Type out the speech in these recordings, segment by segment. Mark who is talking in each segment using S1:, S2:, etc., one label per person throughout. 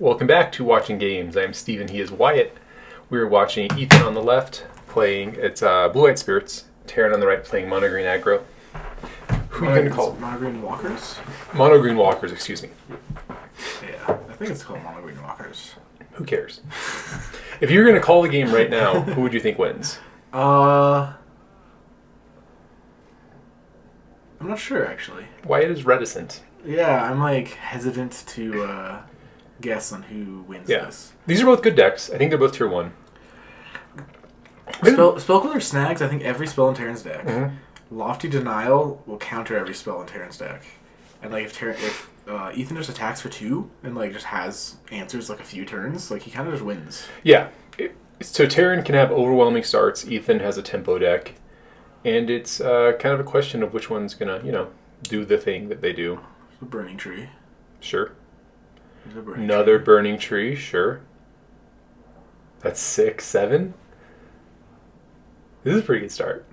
S1: Welcome back to Watching Games. I'm Steven, he is Wyatt. We're watching Ethan on the left playing, it's Blue-White Spirits, Terran on the right playing Mono-Green Aggro. Who are you going to call?
S2: Mono-Green Walkers?
S1: Mono-Green Walkers, excuse me.
S2: Yeah, I think it's called Mono-Green Walkers.
S1: Who cares? If you're going to call the game right now, who would you think wins?
S2: I'm not sure, actually.
S1: Wyatt is reticent.
S2: Yeah, I'm hesitant to guess on who wins this.
S1: These are both good decks. I think they're both tier 1.
S2: Spellcaller snags, I think, every spell in Terran's deck.
S1: Mm-hmm.
S2: Lofty Denial will counter every spell in Terran's deck. And if Ethan just attacks for 2 and just has answers a few turns, he kind of just wins.
S1: Yeah. So Terran can have overwhelming starts. Ethan has a tempo deck. And it's kind of a question of which one's going to, do the thing that they do.
S2: The Burning Tree.
S1: Sure.
S2: Another
S1: burning tree, sure. That's 6, 7. This is a pretty good start.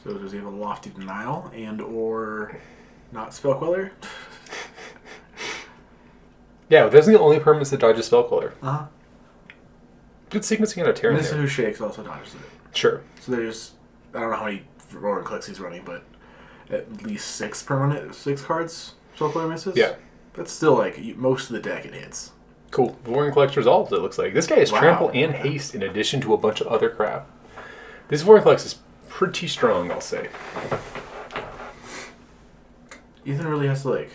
S2: So does he have a Lofty Denial and or not Spellqueller?
S1: Yeah, those are the only permanents that dodges Spellqueller.
S2: Uh-huh.
S1: Good sequencing on a Terran.
S2: This is who Shakes also dodges it.
S1: Sure.
S2: So there's, I don't know how many Roaring Clicks he's running, but at least 6 cards Spellqueller misses.
S1: Yeah.
S2: That's still most of the deck it hits.
S1: Cool. Voring Collects resolves, it looks like. This guy has Trample and Haste in addition to a bunch of other crap. This Voring Collects is pretty strong, I'll say.
S2: Ethan really has to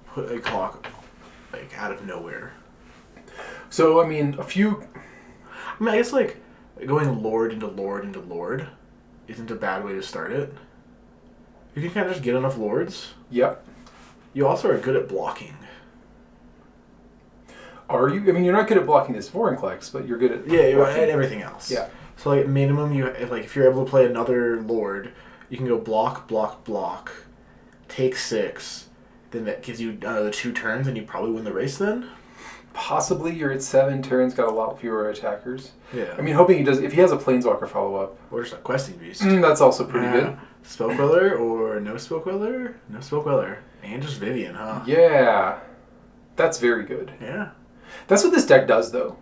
S2: put a clock out of nowhere.
S1: So, I
S2: guess going Lord into Lord into Lord isn't a bad way to start it. You can kind of just get enough Lords.
S1: Yep.
S2: You also are good at blocking.
S1: Are you? You're not good at blocking this Voring Collects, but you're good at
S2: you're at everything else.
S1: Yeah.
S2: So minimum, if you're able to play another Lord, you can go block, block, block, take 6, then that gives you another 2 turns, and you probably win the race then.
S1: Possibly you're at 7. Terran's got a lot fewer attackers.
S2: Yeah.
S1: Hoping he does. If he has a Planeswalker follow-up.
S2: Or just a Questing Beast.
S1: That's also pretty good.
S2: Spellqueller or no Spellqueller? No Spellqueller. And just Vivian, huh?
S1: Yeah. That's very good.
S2: Yeah.
S1: That's what this deck does, though.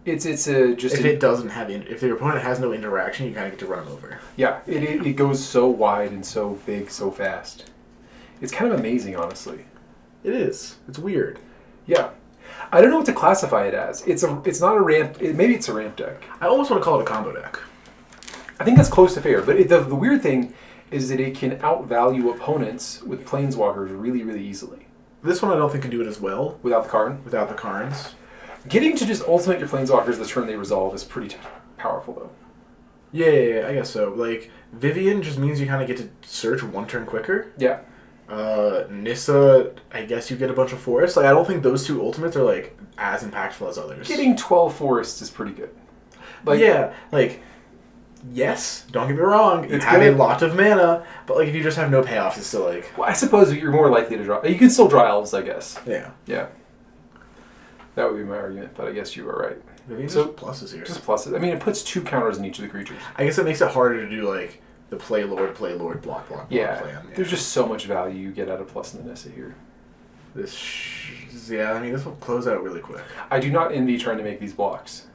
S1: It's just...
S2: If it doesn't have... If your opponent has no interaction, you kind of get to run them over.
S1: Yeah. It goes so wide and so big so fast. It's kind of amazing, honestly.
S2: It is. It's weird.
S1: Yeah. I don't know what to classify it as. It's not a ramp... Maybe it's a ramp deck.
S2: I almost want to call it a combo deck.
S1: I think that's close to fair. But the weird thing is that it can outvalue opponents with Planeswalkers really, really easily.
S2: This one I don't think can do it as well.
S1: Without the Karn?
S2: Without the Karns.
S1: Getting to just ultimate your Planeswalkers the turn they resolve is pretty powerful, though.
S2: Yeah, I guess so. Vivian just means you kind of get to search 1 turn quicker.
S1: Yeah.
S2: Nissa, I guess you get a bunch of forests. I don't think those 2 ultimates are, as impactful as others.
S1: Getting 12 forests is pretty good.
S2: Yes, don't get me wrong,
S1: it's
S2: you have
S1: good.
S2: a lot of mana, but if you just have no payoffs, it's still
S1: Well, I suppose you're more likely to draw... You can still draw elves, I guess.
S2: Yeah.
S1: Yeah. That would be my argument, but I guess you were right.
S2: Maybe so pluses here.
S1: Just pluses. It puts 2 counters in each of the creatures.
S2: I guess it makes it harder to do, the play Lord, block, block plan.
S1: Yeah. There's just so much value you get out of plus in the Nissa here.
S2: This will close out really quick.
S1: I do not envy trying to make these blocks.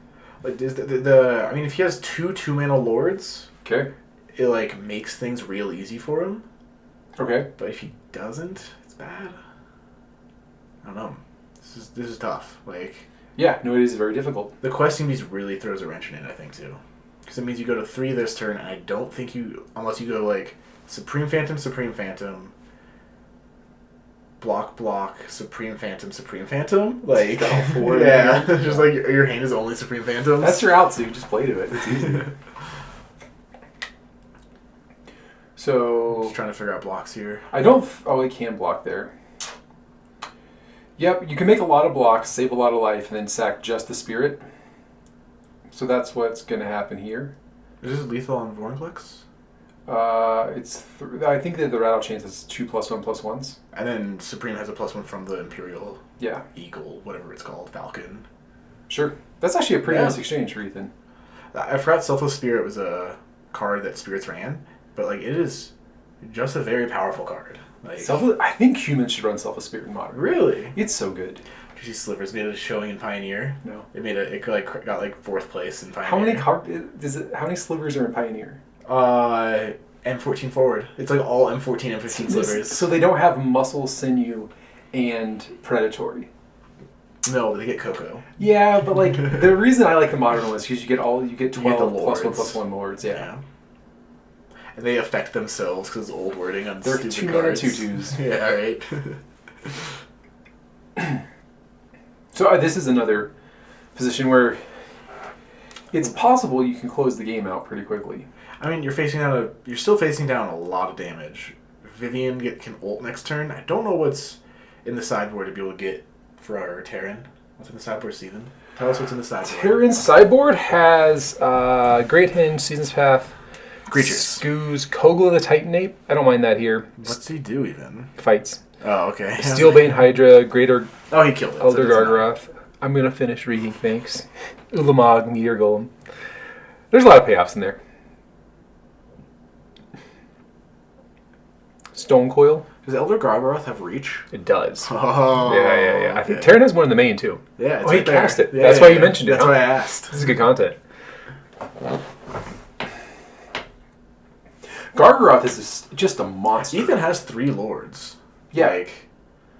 S2: If he has 2 2-mana Lords,
S1: okay,
S2: it makes things real easy for him.
S1: Okay.
S2: But if he doesn't, it's bad. I don't know. This is tough.
S1: Yeah, no, it is very difficult.
S2: The Questing Beast really throws a wrench in it, I think, too. Because it means you go to 3 this turn, and I don't think unless you go Supreme Phantom, block, Supreme Phantom.
S1: All 4.
S2: Yeah, just your hand is only Supreme Phantoms.
S1: That's your out, so you just play to it. It's easy. So...
S2: Just trying to figure out blocks here.
S1: I can block there. Yep, you can make a lot of blocks, save a lot of life, and then sack just the Spirit. So that's what's going to happen here.
S2: Is this lethal on Vorinclex?
S1: I think that the Rattle Chains has 2+1/+1s.
S2: And then Supreme has a +1 from the Imperial Eagle, whatever it's called, Falcon.
S1: Sure. That's actually a pretty nice exchange for Ethan.
S2: I forgot Selfless Spirit was a card that Spirits ran, but it is just a very powerful card. Like,
S1: I think humans should run Selfless Spirit in Modern.
S2: really?
S1: It's so good.
S2: Did you see Slivers made a showing in Pioneer?
S1: No.
S2: It got like 4th place in Pioneer.
S1: How many slivers are in Pioneer?
S2: M14 forward. It's like all M14, M15 slivers.
S1: So they don't have muscle, sinew, and predatory.
S2: No, but they get Coco.
S1: Yeah, but like the reason I like the modern one is because you get 12
S2: lords.
S1: +1/+1 lords. Yeah.
S2: And they affect themselves because it's old wording on
S1: They're
S2: stupid
S1: 2-mana
S2: cards.
S1: 2/2s.
S2: Yeah, right.
S1: So this is another position where it's possible you can close the game out pretty quickly.
S2: I mean, you're still facing down a lot of damage. Vivian can ult next turn. I don't know what's in the sideboard to be able to get for our Terran. What's in the sideboard, Steven? Tell us what's in the sideboard.
S1: Terran's sideboard has Great Hinge, Season's Path,
S2: Creatures.
S1: Scooz, Kogla the Titan Ape. I don't mind that here.
S2: What's he do even?
S1: Fights.
S2: Oh, okay.
S1: Steelbane Hydra, Greater
S2: Oh, he killed it.
S1: Elder Gargaroth. I'm going to finish reading, thanks. Ulamog, Meteor Golem. There's a lot of payoffs in there. Stone Coil.
S2: Does Elder Gargaroth have reach?
S1: It does.
S2: Oh.
S1: Yeah. I think
S2: okay.
S1: Terran has one in the main, too.
S2: Yeah,
S1: he cast it.
S2: Yeah,
S1: That's why you mentioned it.
S2: That's why I asked.
S1: This is good content. Gargaroth is just a monster.
S2: Ethan has 3 lords.
S1: Yeah.
S2: Like,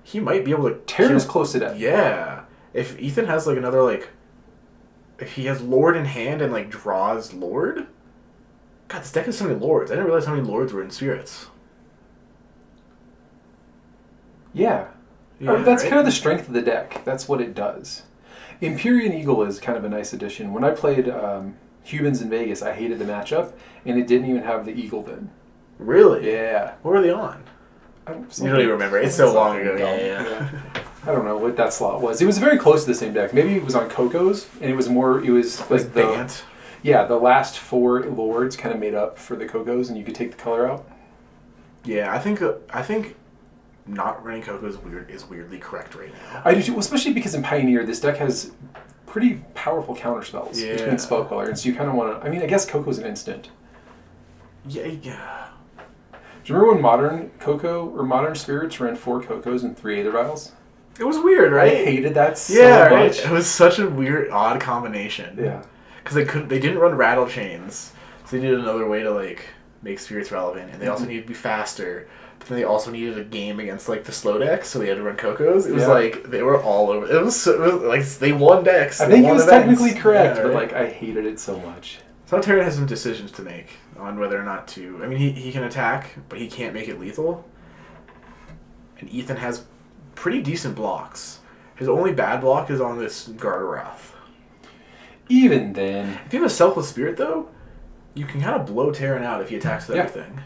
S2: he might be able to...
S1: Terran is close to death.
S2: Yeah. If Ethan has, like, another, like... If he has lord in hand and, like, draws lord... God, this deck has so many lords. I didn't realize how many lords were in spirits.
S1: Yeah. That's kind of the strength of the deck. That's what it does. Empyrean Eagle is kind of a nice addition. When I played Humans in Vegas, I hated the matchup, and it didn't even have the Eagle then.
S2: Really?
S1: Yeah.
S2: What were they on? You don't even remember. It's so long ago. Yeah.
S1: I don't know what that slot was. It was very close to the same deck. Maybe it was on Coco's, and it was like
S2: Bant.
S1: Yeah, the last 4 lords kind of made up for the Coco's, and you could take the color out.
S2: Yeah, I think not running Coco is weirdly correct right now.
S1: I do too, especially because in Pioneer, this deck has pretty powerful counter spells between spell color, and so you kind of want to. I mean, I guess Coco's an instant.
S2: Yeah.
S1: Do you remember when Modern Coco or Modern Spirits ran 4 Cocos and 3 Aether Vials?
S2: It was weird, right?
S1: I hated that so
S2: right?
S1: much.
S2: It was such a weird, odd combination.
S1: Yeah.
S2: Because they didn't run Rattle Chains, so they needed another way to like make spirits relevant, and they also needed to be faster. But then they also needed a game against like the slow decks, so they had to run Cocos. It was like they were all over. It was like they won decks.
S1: I think it was
S2: events.
S1: technically correct,
S2: yeah,
S1: but
S2: right?
S1: like I hated it so much.
S2: So Terran has some decisions to make on whether or not to. I mean, he can attack, but he can't make it lethal. And Ethan has pretty decent blocks. His only bad block is on this Gargaroth.
S1: Even then,
S2: If you have a Selfless Spirit, though, you can kind of blow Terran out if he attacks with everything.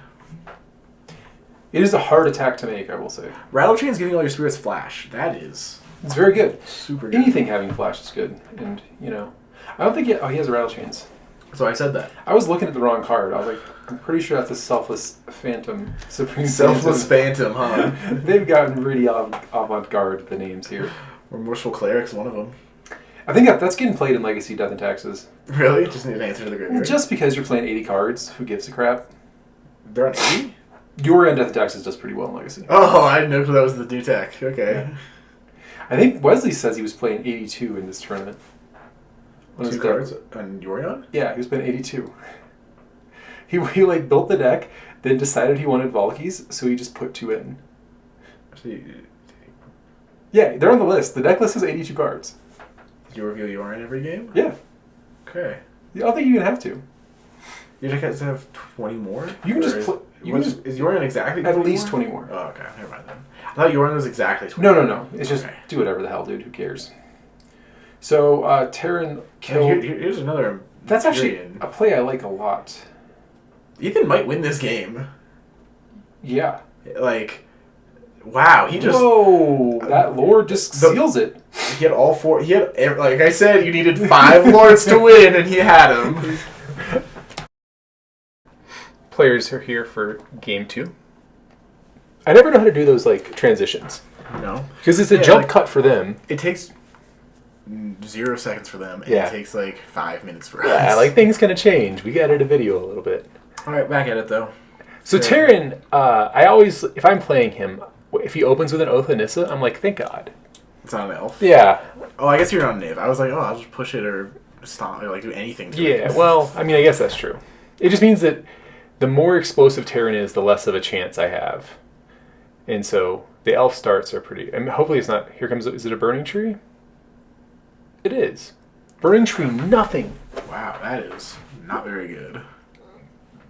S1: it is a hard attack to make, I will say.
S2: Rattle Chain's giving all your spirits flash. That is
S1: It's very good.
S2: super good.
S1: Anything having flash is good, and I don't think he has Rattle Chains.
S2: So I said that.
S1: I was looking at the wrong card. I was like, I'm pretty sure that's a Selfless Phantom Supreme.
S2: Selfless Phantom, huh?
S1: They've gotten really avant-garde with the names here.
S2: Remorseful Cleric's one of them.
S1: I think that's getting played in Legacy, Death and Taxes.
S2: Really? Just need an answer to the graveyard.
S1: Just because you're playing 80 cards, who gives a crap?
S2: They're on 80?
S1: Your Death and Taxes does pretty well in Legacy.
S2: Oh, I didn't know that was the new tech. Okay.
S1: Yeah. I think Wesley says he was playing 82 in this tournament. On
S2: 2 cards on Yorion?
S1: Yeah, he was playing 82. He like built the deck, then decided he wanted Valkyries, so he just put 2 in. Yeah, they're on the list. The deck list has 82 cards.
S2: Do you reveal Yorion every game?
S1: Yeah.
S2: Okay.
S1: I don't think you even have to.
S2: Your deck has to have 20 more?
S1: You can just play.
S2: Is Yorion exactly
S1: at
S2: 20
S1: least
S2: more?
S1: 20 more.
S2: Oh, okay. Never mind then. I thought Yorion was exactly 20
S1: No. It's just do whatever the hell, dude. Who cares? So, Terran killed...
S2: Here's another...
S1: That's actually a play I like a lot.
S2: Ethan might win this game.
S1: Yeah.
S2: Like, wow, he just...
S1: Whoa! That Lord just seals it.
S2: He had all 4... He had, like I said, you needed 5 lords to win, and he had them.
S1: Players are here for game 2. I never know how to do those, like, transitions.
S2: No.
S1: Because it's a jump cut for them.
S2: It takes 0 seconds for them, and
S1: Yeah.
S2: it takes like 5 minutes for us.
S1: Yeah, like things kind of change. We edit a video a little bit.
S2: Alright, back at it though.
S1: So Terran, I always, if I'm playing him, if he opens with an Oath of Nissa, I'm like, thank God.
S2: It's not an elf.
S1: Yeah.
S2: Oh, I guess you're on Niv. I was like, oh, I'll just push it or stop or like do anything to it.
S1: Yeah, well, I mean, I guess that's true. It just means that the more explosive Terran is, the less of a chance I have. And so the elf starts are pretty... I mean, hopefully it's not... Here comes... Is it a burning tree? It is. Burning tree, nothing.
S2: Wow, that is not very good.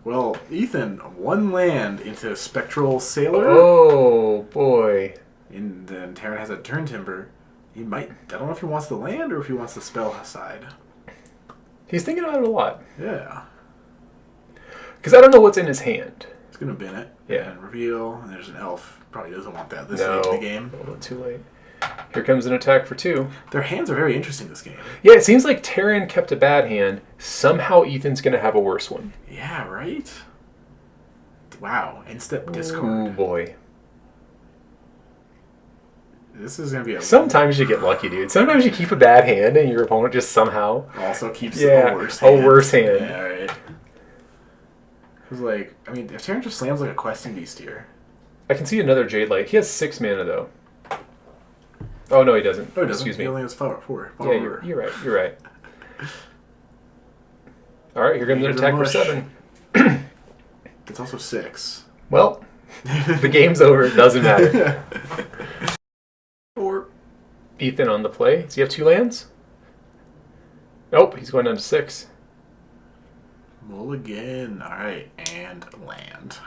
S2: Well, Ethan, one land into Spectral Sailor.
S1: Oh, boy.
S2: And then Terran has a Turn Timber. He might... I don't know if he wants the land or if he wants the spell side.
S1: He's thinking about it a lot.
S2: Yeah.
S1: Because I don't know what's in his hand.
S2: He's going to bin it.
S1: Yeah.
S2: And reveal. And there's an elf. Probably doesn't want that this late in the game.
S1: A little too late. Here comes an attack for 2.
S2: Their hands are very interesting this game.
S1: Yeah, it seems like Terran kept a bad hand. Somehow Ethan's going to have a worse one.
S2: Yeah, right? Wow. Instep Discord.
S1: Oh, boy.
S2: This is going to be a...
S1: Sometimes you get lucky, dude. Sometimes you keep a bad hand and your opponent just somehow...
S2: Also keeps a worse hand.
S1: A worse hand.
S2: Yeah, right. Because, like, I mean, if Terran just slams like a questing beast here...
S1: I can see another Jade Light. He has 6 mana, though. Oh, no, he doesn't.
S2: No, he doesn't.
S1: Excuse me.
S2: He only has 4.
S1: Yeah, you're right. You're right. All right, here comes an attack for 7.
S2: It's also 6.
S1: Well, the game's over. It doesn't matter. Or Ethan on the play. Does he have 2 lands? Nope, he's going down to 6.
S2: Mulligan. All right, and land.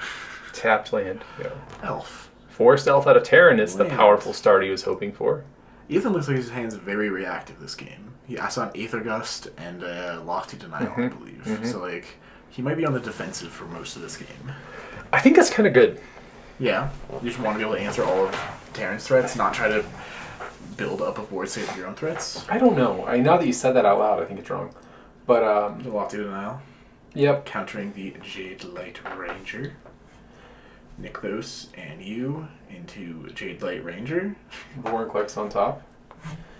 S1: Tapped land. Yeah.
S2: Elf.
S1: Forced Elf out of Terran is the
S2: Land.
S1: powerful start he was hoping for.
S2: Ethan looks like his hand's very reactive this game. I saw an Aether Gust and a Lofty Denial, I believe. So, like, he might be on the defensive for most of this game.
S1: I think that's kind of good.
S2: Yeah. You just want to be able to answer all of Terran's threats, not try to build up a board state of your own threats.
S1: I don't know. Now that you said that out loud, I think it's wrong. But,
S2: The Lofty Denial.
S1: Yep.
S2: Countering the Jade Light Ranger. Nykthos and you into Jade Light Ranger.
S1: Vorinclex on top.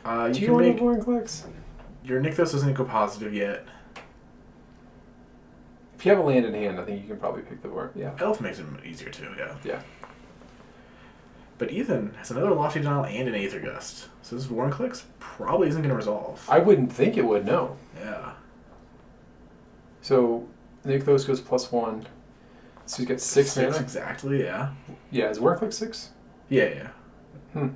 S2: You
S1: Do you
S2: can
S1: want
S2: make...
S1: a Vorinclex?
S2: Your Nykthos doesn't go positive yet.
S1: If you have a land in hand, I think you can probably pick the Vorn. Yeah.
S2: Elf makes it easier too, yeah.
S1: Yeah.
S2: But Ethan has another Lofty Denial and an Aether Gust. So this Vorinclex probably isn't going to resolve.
S1: I wouldn't think it would, no.
S2: Yeah.
S1: So, Nykthos goes +1. So he's got 6 mana?
S2: Exactly, yeah.
S1: Yeah, is Vorinclex 6?
S2: Yeah.
S1: Yeah,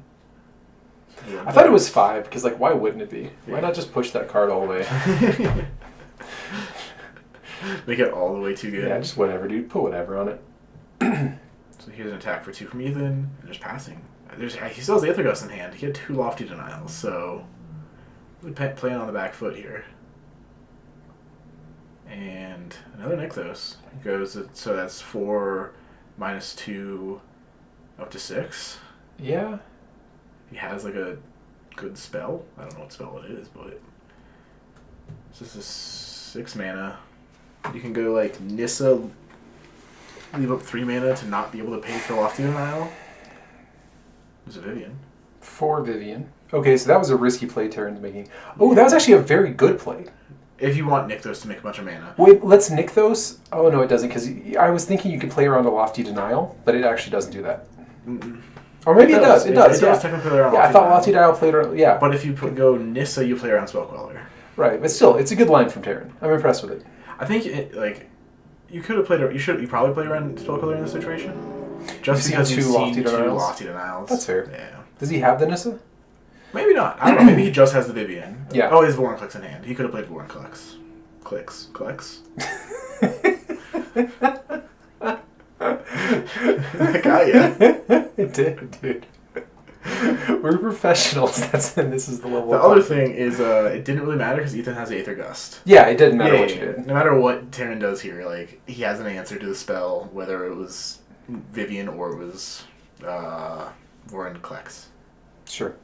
S1: I thought it was 5, because, like, why wouldn't it be? Why not just push that card all the way?
S2: Make it all the way too good.
S1: Yeah, just whatever, dude. Put whatever on it.
S2: So here's an attack for 2 from Ethan, and there's passing. He still has the Aether Gust in hand. He had 2 Lofty Denials, so really playing on the back foot here. And another Nykthos goes, so that's 4 minus 2 up to 6.
S1: Yeah.
S2: He has like a good spell. I don't know what spell it is, but this is 6 mana. You can go like Nissa, leave up 3 mana to not be able to pay for Lofty Denial. There's a Vivian.
S1: 4 Vivian. Okay, so that was a risky play Terran's making. Oh, that was actually a very good play.
S2: If you want Nykthos to make a bunch of mana.
S1: Wait, let's Nykthos. Oh, no, it doesn't, because I was thinking you could play around a Lofty Denial, but it actually doesn't do that. Or maybe it does. It does, yeah.
S2: Technically play around
S1: Yeah, I thought Lofty Denial played around, yeah.
S2: But if you go Nissa, you play around Spellqueller.
S1: Right, but still, it's a good line from Terran. I'm impressed with it.
S2: I think, you could have played, you probably play around Spellqueller in this situation. Just because you've seen 2 Lofty Denials.
S1: That's fair.
S2: Yeah.
S1: Does he have the Nissa?
S2: Maybe not. I don't know. Maybe he just has the Vivian.
S1: Yeah.
S2: Oh, he has Vorinclex in hand. He could have played Vorinclex. Clicks. I got ya.
S1: It did, dude. We're professionals. This is the level.
S2: The other thing is, it didn't really matter because Ethan has Aether Gust.
S1: Yeah, it didn't matter what you did.
S2: No matter what Terran does here, like he has an answer to the spell, whether it was Vivian or it was Vorinclex.
S1: Sure.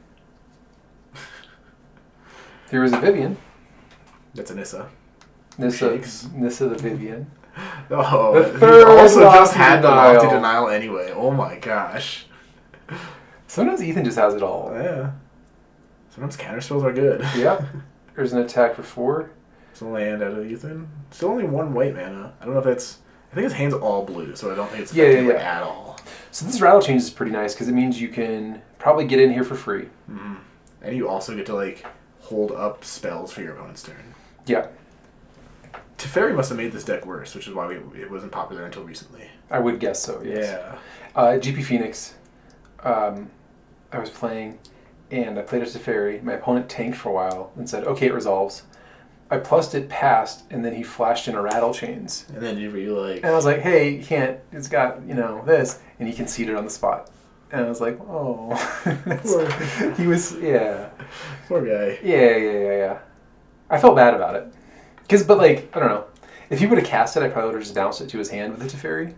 S1: Here is a Vivian.
S2: That's a Nissa.
S1: Nissa the Vivian.
S2: Oh,
S1: the
S2: he
S1: third
S2: also just had the
S1: denial.
S2: Lofty Denial anyway. Oh my gosh.
S1: Sometimes Ethan just has it all.
S2: Yeah. Sometimes counterspells are good.
S1: Yep. There's an attack for 4.
S2: It's a land out of Ethan. Still only 1 white mana. I don't know if that's I think his hand's all blue, so I don't think it's affecting
S1: yeah.
S2: at all.
S1: So this rattle change is pretty nice because it means you can probably get in here for free.
S2: Mm-hmm. And you also get to like hold up spells for your opponent's turn.
S1: Yeah.
S2: Teferi must have made this deck worse, which is why it wasn't popular until recently.
S1: I would guess so, yes.
S2: Yeah.
S1: GP Phoenix, I was playing, and I played a Teferi. My opponent tanked for a while and said, okay, it resolves. I plussed it past, and then he flashed in a rattle chains.
S2: And then you were like...
S1: And I was like, hey, you can't, it's got, this. And he conceded on the spot. And I was like, oh. He was, yeah.
S2: Poor guy.
S1: Yeah. I felt bad about it. But I don't know. If he would have cast it, I probably would have just bounced it to his hand with the Teferi.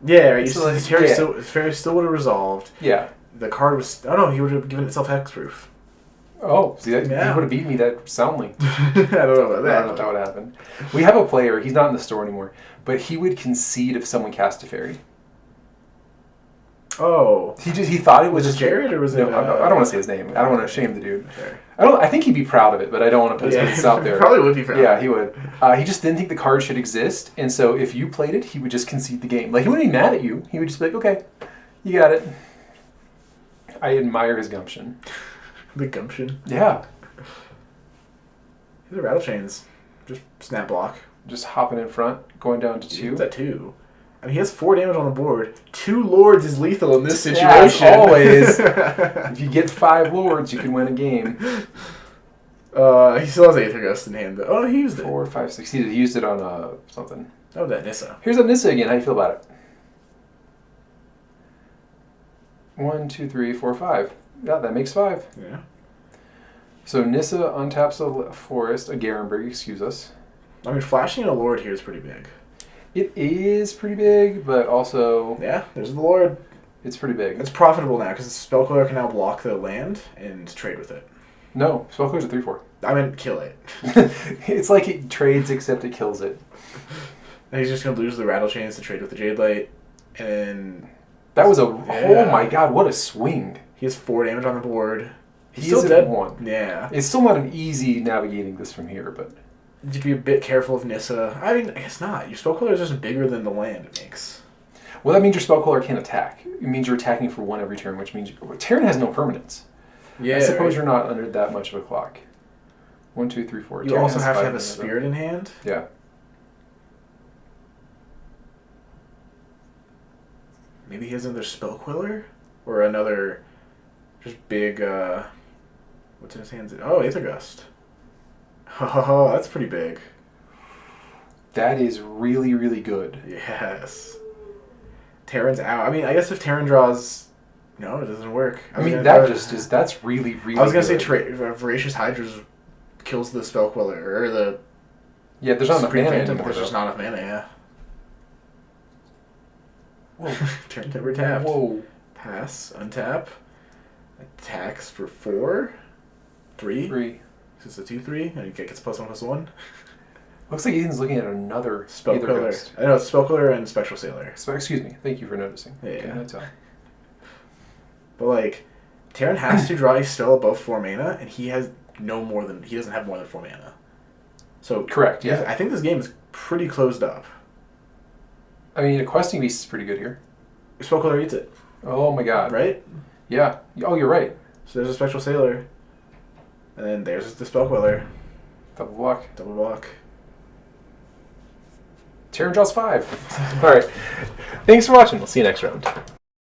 S2: Yeah, right.
S1: So
S2: Teferi still would have resolved.
S1: Yeah.
S2: The card was... Oh, no, he would have given itself hexproof.
S1: Oh, see, he would have beat me that soundly.
S2: I don't know about that.
S1: I don't know if that would happen. We have a player, he's not in the store anymore, but he would concede if someone cast Teferi.
S2: Oh.
S1: He thought it was
S2: it Jared or was
S1: no,
S2: it...
S1: I don't want to say his name. I don't want to shame the dude.
S2: Sure.
S1: I think he'd be proud of it, but I don't want to put his business out there.
S2: He probably would be proud.
S1: Yeah, he would. He just didn't think the card should exist, and so if you played it, he would just concede the game. He wouldn't be mad at you. He would just be like, okay, you got it. I admire his gumption.
S2: The gumption?
S1: Yeah.
S2: These are rattle chains. Just snap block.
S1: Just hopping in front, going down to 2.
S2: It's at 2. I mean, he has 4 damage on the board. 2 lords is lethal in this situation.
S1: Yeah, as always. If you get 5 lords, you can win a game.
S2: He still has Aether Gust in hand, though. Oh, he used it.
S1: 4, 5, 6. He used it on something.
S2: Oh, that Nissa.
S1: Here's a Nissa again. How do you feel about it? 1, 2, 3, 4, 5. Yeah, that makes 5.
S2: Yeah.
S1: So Nissa untaps a forest, a Garenberg, excuse us.
S2: I mean, flashing a lord here is pretty big.
S1: It is pretty big, but also...
S2: Yeah, there's the lord.
S1: It's pretty big.
S2: It's profitable now, because the Spellcaller can now block the land and trade with it.
S1: No, Spellcaller's a 3/4.
S2: I meant kill it.
S1: It's like it trades, except it kills it.
S2: And he's just going to lose the Rattle Chains to trade with the Jade Light, and...
S1: That was
S2: Yeah.
S1: Oh my god, what a swing.
S2: He has 4 damage on the board.
S1: He's
S2: still
S1: at
S2: dead.
S1: 1.
S2: Yeah.
S1: It's still not an easy navigating this from here, but...
S2: You'd be a bit careful of Nissa. I mean, I guess not. Your Spellcaller is just bigger than the land it makes.
S1: Well, that means your Spellcaller can't attack. It means you're attacking for 1 every turn, which means... Terran has no permanence.
S2: Yeah.
S1: I suppose you're not under that much of a clock. 1, 2, 3, 4.
S2: You
S1: Terran
S2: also
S1: has
S2: have to
S1: 5
S2: have a
S1: minutes, though.
S2: Spirit in hand.
S1: Yeah.
S2: Maybe he has another Spellquiller? Or another just big, what's in his hands? Oh, Aether Gust. Oh, that's pretty big.
S1: That is really, really good.
S2: Yes. Terran's out. I mean, I guess if Terran draws... No, it doesn't work.
S1: I mean, that's really, really
S2: I was going to
S1: good.
S2: say Voracious Hydras kills the Spellquiller, or the...
S1: Yeah, there's not enough
S2: Supreme
S1: mana
S2: Phantom,
S1: anymore,
S2: there's just
S1: though.
S2: not enough mana, yeah.
S1: Whoa.
S2: Turn timber tapped.
S1: Whoa.
S2: Pass, untap. Attacks for 4. 3.
S1: 3.
S2: This is a 2/3, and he gets +1/+1.
S1: Looks like Ethan's looking at another Aether
S2: Spellquiller.
S1: Gust.
S2: I know, it's Spellquiller and Spectral Sailor.
S1: Excuse me. Thank you for noticing.
S2: Yeah.
S1: Couldn't tell.
S2: But, Terran has to draw a spell above 4 mana, and he has he doesn't have more than 4 mana. So,
S1: Correct, yeah.
S2: I think this game is pretty closed up.
S1: I mean, a Questing Beast is pretty good here.
S2: Spellquiller eats it.
S1: Oh my god.
S2: Right?
S1: Yeah. Oh, you're right.
S2: So there's a Spectral Sailor. And then there's the Spellquiller.
S1: Double block.
S2: Double block.
S1: Terran draws 5. Alright. Thanks for watching. We'll see you next round.